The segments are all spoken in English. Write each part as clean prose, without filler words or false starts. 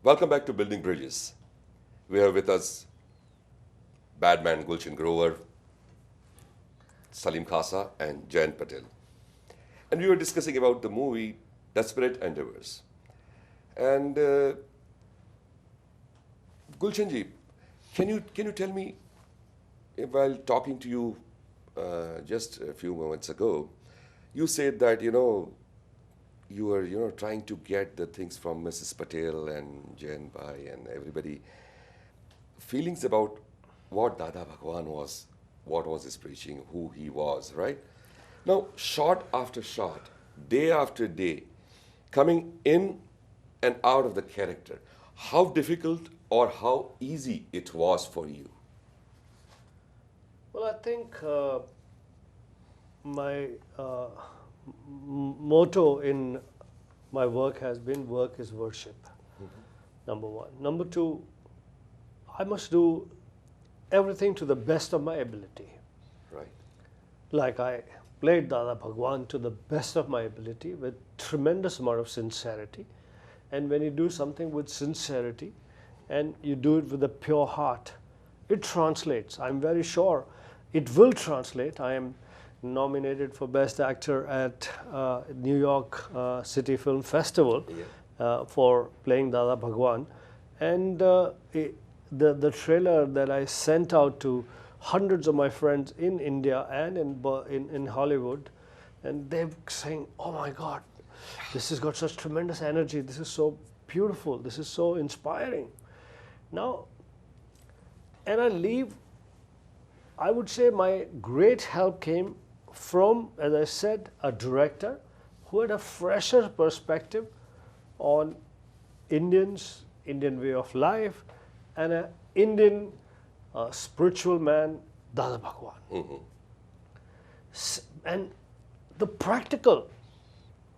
Welcome back to Building Bridges. We have with us Badman Gulshan Grover, Salim Khasa, and Jayant Patel. And we were discussing about the movie Desperate Endeavors. And Gulshanji, can you tell me, while talking to you just a few moments ago, you said that you were trying to get the things from Mrs. Patel and Jain Bhai and everybody, feelings about what Dada Bhagwan was, what was his preaching, who he was, right? Now, shot after shot, day after day, coming in and out of the character, how difficult or how easy it was for you? Well, I think my motto in my work has been work is worship, number one. Number two, I must do everything to the best of my ability. Right. Like I played Dada Bhagwan to the best of my ability with tremendous amount of sincerity. And when you do something with sincerity and you do it with a pure heart, it translates. I'm very sure it will translate. I am nominated for Best Actor at New York City Film Festival for playing Dada Bhagwan. And the trailer that I sent out to hundreds of my friends in India and in Hollywood, and they're saying, "Oh my God, this has got such tremendous energy. This is so beautiful. This is so inspiring." Now, and I would say my great help came from, as I said, a director who had a fresher perspective on Indians, Indian way of life, and an Indian spiritual man, Dada Bhagwan. And the practical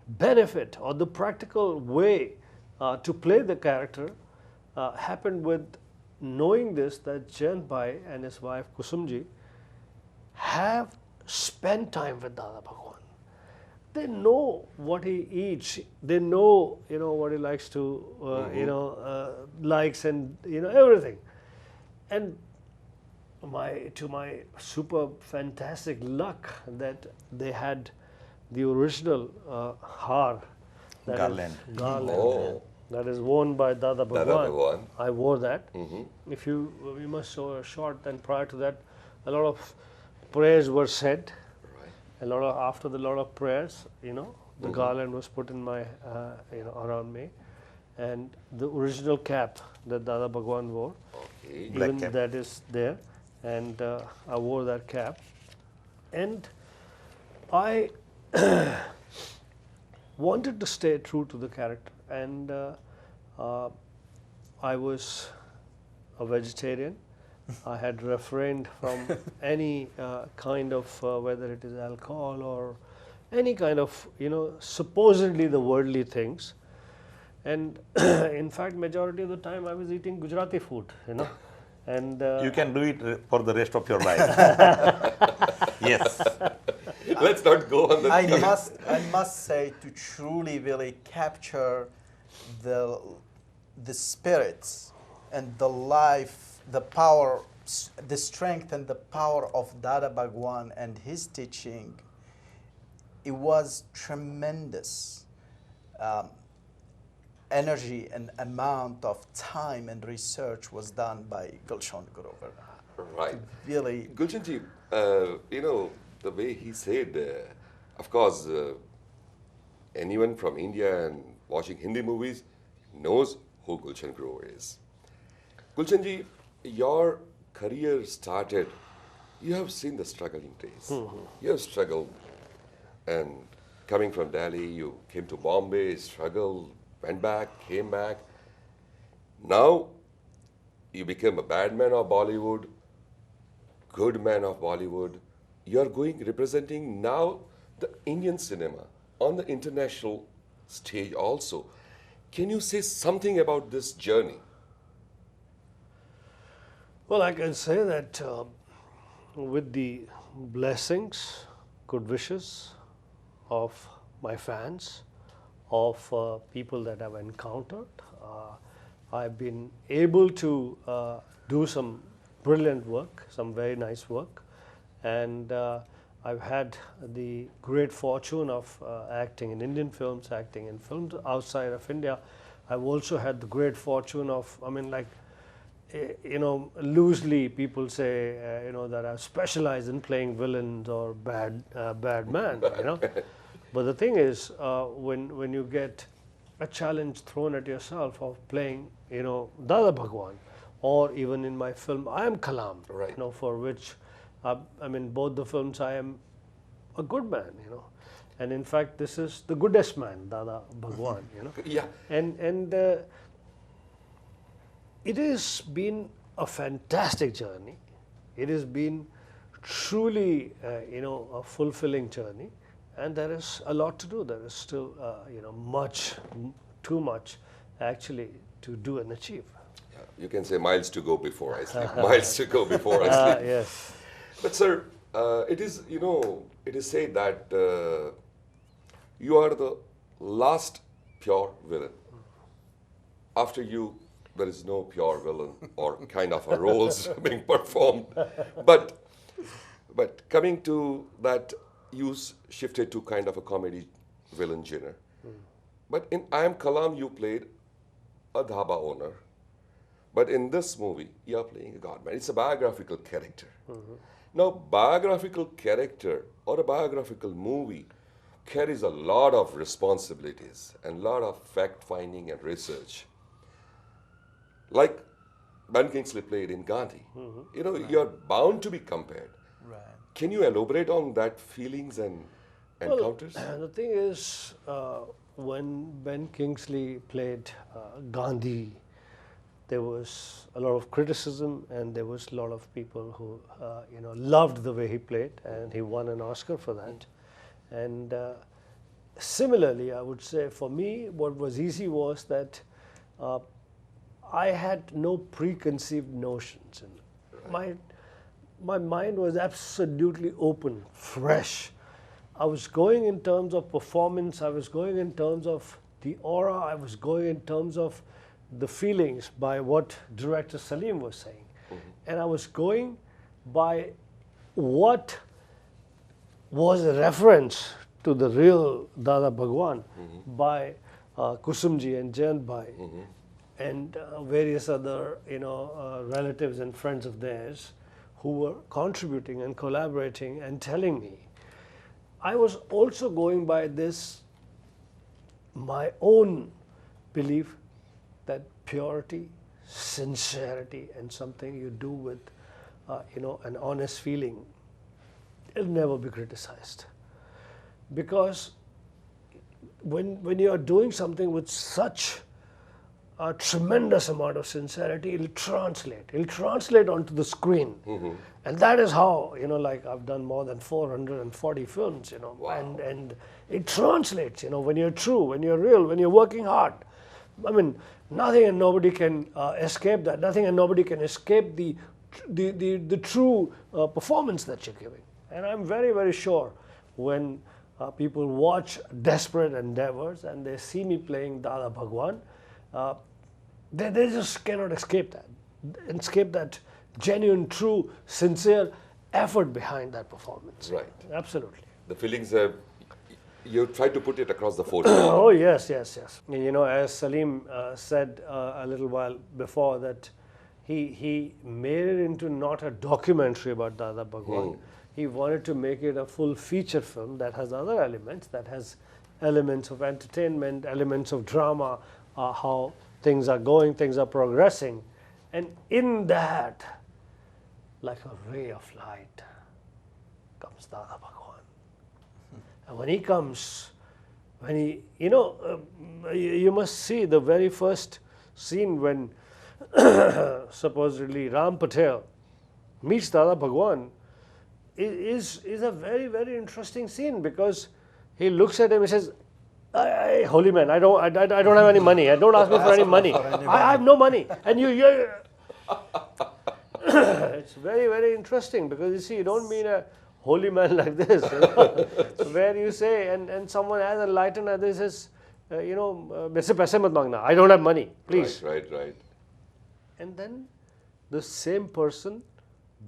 benefit or the practical way to play the character happened with knowing this, that Jayant Bhai and his wife Kusumji have spent time with Dada Bhagwan. They know what he eats. They know what he likes to likes and everything. And to my super fantastic luck that they had the original har, Garland. Oh. that is worn by Dada Bhagwan. Bhagwan. I wore that. If we must show a shot. Then prior to that, a lot of prayers were said. Right. After the lot of prayers, the garland was put in my around me, and the original cap that Dada Bhagwan wore, Okay. Black even cap. that is there, and I wore that cap, and I wanted to stay true to the character, and I was a vegetarian. I had refrained from any kind of whether it is alcohol or any kind of supposedly the worldly things, and in fact majority of the time I was eating Gujarati food, and You can do it for the rest of your life. Yes. Let's not go on that. I must say, to truly really capture the spirits and the life, the power, the strength and the power of Dada Bhagwan and his teaching, it was tremendous energy and amount of time and research was done by Gulshan Grover. Right. Really, Gulshanji, the way he said, of course, anyone from India and watching Hindi movies knows who Gulshan Grover is. Gulshanji, your career started, you have seen the struggling days. You have struggled, and coming from Delhi, you came to Bombay, struggled, went back, came back. Now, you became a bad man of Bollywood, good man of Bollywood. You are representing now the Indian cinema on the international stage also. Can you say something about this journey? Well, I can say that with the blessings, good wishes of my fans, of people that I've encountered, I've been able to do some brilliant work, some very nice work, and I've had the great fortune of acting in Indian films, acting in films outside of India. I've also had the great fortune of, I mean, like, you know, loosely people say, you know, that I've specialized in playing villains or bad man, you know. But the thing is, when you get a challenge thrown at yourself of playing, you know, Dada Bhagwan, or even in my film I Am Kalam, Right. you know, for which, I mean, both the films I am a good man, you know, and in fact this is the goodest man, Dada Bhagwan, you know, Yeah. and it has been a fantastic journey. It has been truly, you know, a fulfilling journey, and there is a lot to do. There is still, you know, too much, actually, to do and achieve. Yeah, you can say miles to go before I sleep. Miles to go before I sleep. Yes. But sir, it is, you know, it is said that you are the last pure villain. After you, there is no pure villain or kind of a roles being performed. But coming to that, you shifted to kind of a comedy villain genre. But in I Am Kalam, you played a dhaba owner. But in this movie, you are playing a godman. It's a biographical character. Now, biographical character or a biographical movie carries a lot of responsibilities and a lot of fact-finding and research. Like Ben Kingsley played in Gandhi. You know, you're bound to be compared. Right. Can you elaborate on that feelings and encounters? The thing is, when Ben Kingsley played Gandhi, there was a lot of criticism, and there was a lot of people who, you know, loved the way he played, and he won an Oscar for that. And similarly, I would say for me, what was easy was that I had no preconceived notions. And my mind was absolutely open, fresh. I was going in terms of performance, I was going in terms of the aura, I was going in terms of the feelings by what director Salim was saying. And I was going by what was a reference to the real Dada Bhagwan by Kusumji and Jayant Bhai and various other, you know, relatives and friends of theirs who were contributing and collaborating and telling me. I was also going by this, my own belief that purity, sincerity, and something you do with, you know, an honest feeling, it'll never be criticized. Because when you are doing something with such a tremendous amount of sincerity, it'll translate onto the screen. And that is how, you know, like I've done more than 440 films, you know, Wow. and it translates, you know, when you're true, when you're real, when you're working hard. I mean, nothing and nobody can escape that. Nothing and nobody can escape the true performance that you're giving. And I'm very, very sure when people watch Desperate Endeavors and they see me playing Dada Bhagwan, they just cannot escape that genuine, true, sincere effort behind that performance. Right. Absolutely. The feelings have, you try to put it across the photo. Oh, yes. You know, as Salim said a little while before, that he made it into not a documentary about Dada Bhagwan. He wanted to make it a full feature film that has other elements, that has elements of entertainment, elements of drama, how things are going, things are progressing. And in that, like a ray of light, comes Dada Bhagwan. And when he comes, you know, you must see the very first scene when supposedly Ram Patel meets Dada Bhagwan is a very, very interesting scene, because he looks at him and says, hey, holy man, I don't have any money. Don't ask me for any money. I have no money. And you it's very, very interesting, because you see, you don't mean a holy man like this, you know? Where you say, and someone as enlightened as this says, मेरे से पैसे मत मांगना, I don't have money, please. Right. And then the same person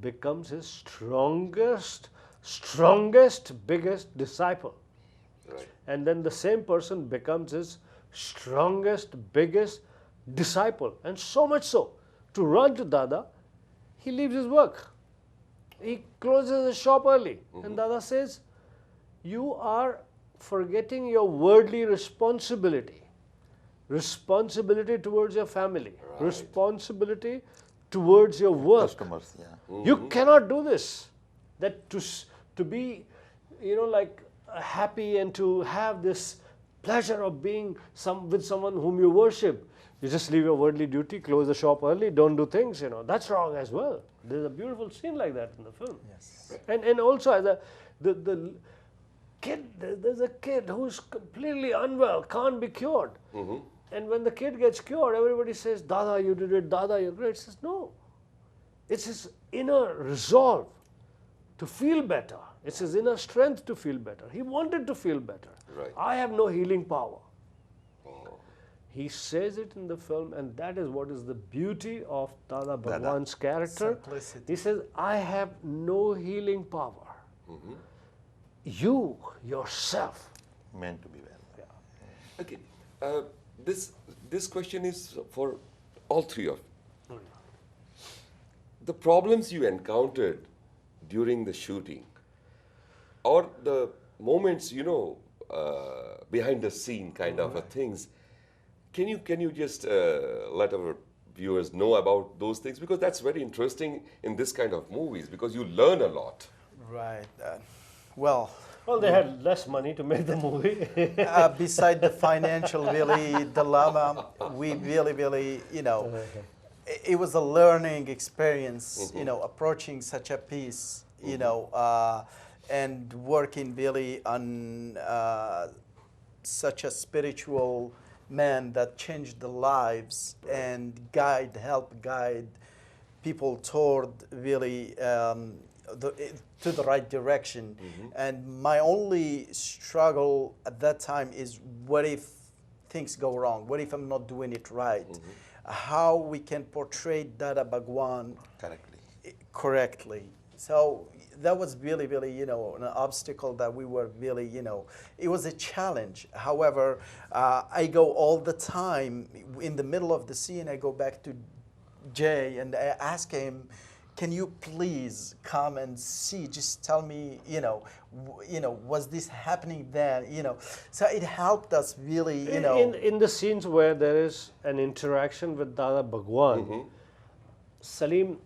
becomes his strongest, biggest disciple. Right. And then the same person becomes his strongest, biggest disciple. And so much so, to run to Dada, he leaves his work. He closes his shop early. And Dada says, you are forgetting your worldly responsibility. Responsibility towards your family. Right. Responsibility towards your work. Customers, yeah. You cannot do this. That to be, like happy and to have this pleasure of being with someone whom you worship, you just leave your worldly duty, close the shop early, don't do things. That's wrong as well. There's a beautiful scene like that in the film. Yes. And also as the kid, there's a kid who's completely unwell, can't be cured. And when the kid gets cured, everybody says, Dada, you did it, Dada, you're great. He says, no. It's his inner resolve to feel better. It's his inner strength to feel better. He wanted to feel better. Right. I have no healing power. Oh, He says it in the film, and that is what is the beauty of Dada Bhagwan's character. Simplicity. He says, I have no healing power. You, yourself. Meant to be well. okay. This question is for all three of you. The problems you encountered during the shooting, or the moments behind the scene kind of a things. Can you just let our viewers know about those things, because that's very interesting in this kind of movies, because you learn a lot. Right. Well, They had less money to make the movie. beside the financial really dilemma, we really, it was a learning experience, approaching such a piece, and working really on such a spiritual man that changed the lives and help guide people toward really to the right direction. And my only struggle at that time is, what if things go wrong? What if I'm not doing it right? How we can portray Dada Bhagwan correctly. So that was really, an obstacle that we were really, it was a challenge. However, I go all the time, in the middle of the scene, I go back to Jay and I ask him, can you please come and see, just tell me, was this happening then, So it helped us really, In the scenes where there is an interaction with Dada Bhagwan, Salim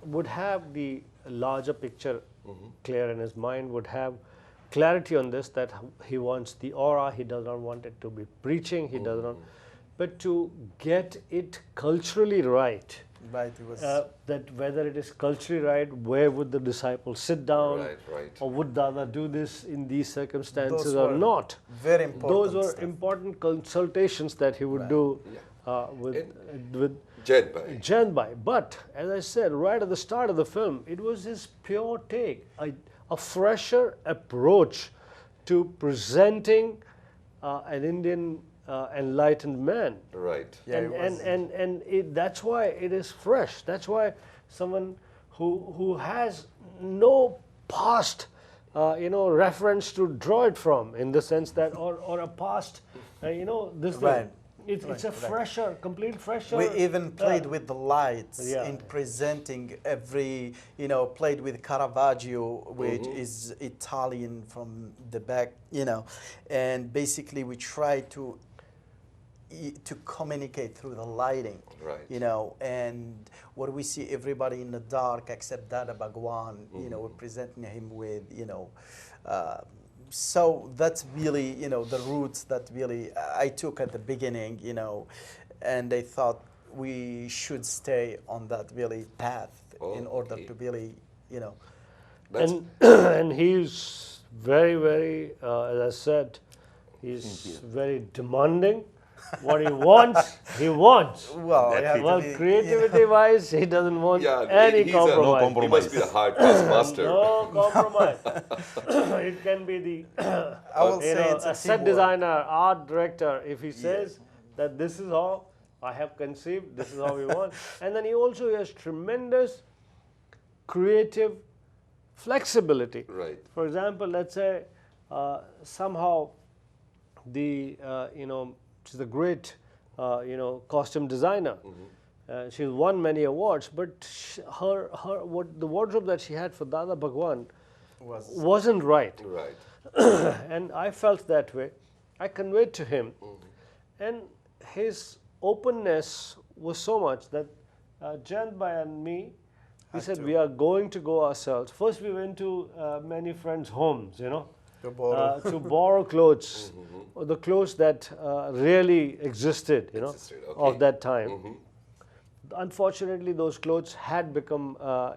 would have the larger picture clear in his mind, would have clarity on this, that he wants the aura, he does not want it to be preaching, he does not, but to get it culturally right. Right, it was That whether it is culturally right, where would the disciples sit down, Right. or would Dada do this in these circumstances Those or were not? very important Those were stuff. important consultations that he would do with Jed Bhai. Jayant Bhai. But as I said right at the start of the film, it was his pure take, a fresher approach to presenting an Indian enlightened man. Right. Yeah, it was. And that's why it is fresh. That's why someone who has no past reference to draw it from, in the sense that, or a past this thing. Right. It's a fresher, complete fresher. We even played with the lights Yeah. in presenting every, played with Caravaggio, which is Italian from the back, and basically we tried to communicate through the lighting, Right. and what we see, everybody in the dark except Dada Bhagwan, we're presenting him with, so that's really, the roots that really I took at the beginning, and I thought we should stay on that really path in order Okay. to really, That's, And he's very, very, as I said, he's very demanding. What he wants, he wants. Well, you That's have it. to Well, be- creativity-wise, he doesn't want Yeah, any he's compromise. No He compromise. must be the hard task master. No compromise. It can be the I will you say know, it's a a set teamwork. designer, art director. If he says that this is how I have conceived, this is how we want, and then he also has tremendous creative flexibility. Right. For example, let's say somehow the she's a great costume designer. She's won many awards, but the wardrobe that she had for Dada Bhagwan wasn't right, Right. and I felt that way. I conveyed to him, and his openness was so much that Jayant Bhai and me, we said we are going to go ourselves. First, we went to many friends' homes, To borrow. to borrow clothes, or the clothes that really existed, Existed, okay. of that time. Unfortunately, those clothes had become, or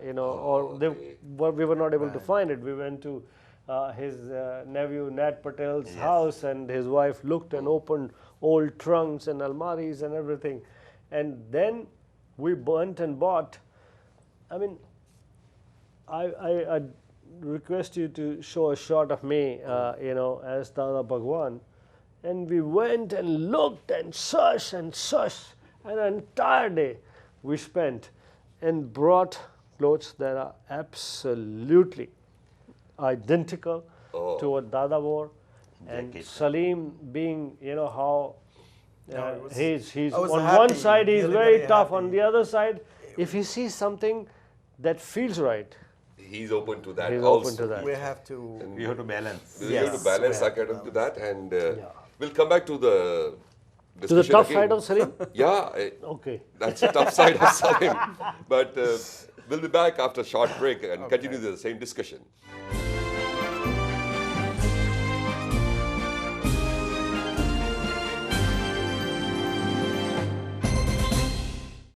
okay. we were not able to find it. We went to his nephew Nat Patel's house, and his wife looked and opened old trunks and almaris and everything. And then we went and bought. I mean, I request you to show a shot of me, as Dada Bhagwan. And we went and looked and searched, and an entire day we spent and brought clothes that are absolutely identical to what Dada wore. And Jacket. Salim being, how No, it was- he's I was on happy, one side he's really, very very tough, happy. on the other side, if he sees something that feels right, He's open to that he's also. open to that. We have to. You have to balance. You have to Yes, balance we have to according to that, and Yeah. we'll come back to the To the discussion tough again. side of Salim? Yeah, Okay. that's the tough side of Salim. But we'll be back after a short break and continue the same discussion.